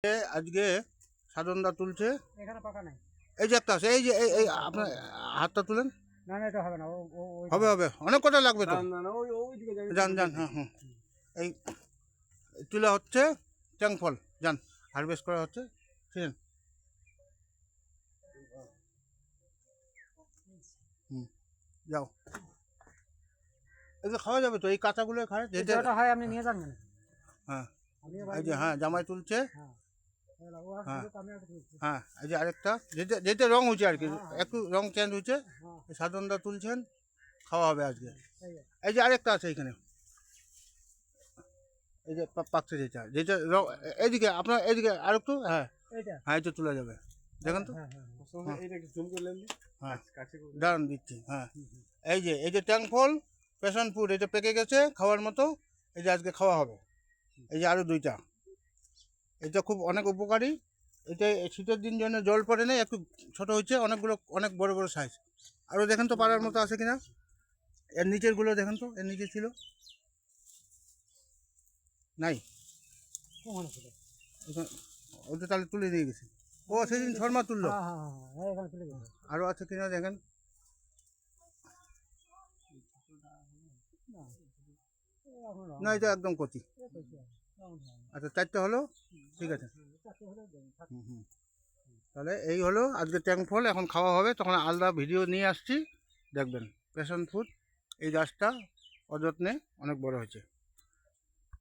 আজকে সাধনদা তুলছে, এখানে পাকা নাই। এই যে একটা আছে, এই যে এই আপনার হাতটা তুলেন। না না, এটা হবে না। হবে হবে, অনেক কথা লাগবে তো। না না, ওইদিকে যান যান, হ্যাঁ হ্যাঁ, এই তুলা হচ্ছে ট্যাং ফল, যান হারভেস্ট করা হচ্ছে, ঠিক আছে। যাও, এগুলো খাওয়া যাবে তো, এই কাঁচাগুলো খায় যেটা হয়। আপনি নিয়ে যান কেন? হ্যাঁ, এই যে হ্যাঁ জামাই তুলছে, হ্যাঁ হ্যাঁ, এই যে আরেকটা যেটা যেটা রং হয়েছে আর কি, একটু রং চেঞ্জ হয়েছে, সাধনদা তুলছেন, খাওয়া হবে আজকে। এই যে আরেকটা আছে এইখানে, এই যে পাকছে যেটা যেটা রং, এইদিকে আপনার এইদিকে আর একটু, হ্যাঁ হ্যাঁ, এই তো তোলা যাবে, দেখেন তো, হ্যাঁ দাঁড়ান দিচ্ছি, হ্যাঁ এই যে ট্যাং ফল প্যাশন ফ্রুট, এটা পেকে গেছে খাওয়ার মতো, এই যে আজকে খাওয়া হবে। এই যে আরও দুইটা, এটা খুব অনেক উপকারী, এটা শীতের দিন জন্য জল পড়ে নেই, একটু ছোট হচ্ছে, অনেকগুলো অনেক বড় বড় সাইজ। আরও দেখেন তো পাড়ার মতো আছে কিনা, এর নিচেরগুলো দেখেন তো, এর নিচে ছিল নাই, ওটা তাহলে তুলে নিয়ে গেছে, ও সেদিন শর্মা তুললো, আরও আছে কিনা দেখেন। না এটা একদম কচি, আচ্ছা চারটে হলো, ঠিক আছে। তাহলে এই হলো আজকে ট্যাং ফল, এখন খাওয়া হবে, তখন আলাদা ভিডিও নিয়ে আসছি, দেখবেন প্যাশন ফ্রুট এই গাছটা অযত্নে অনেক বড় হয়েছে।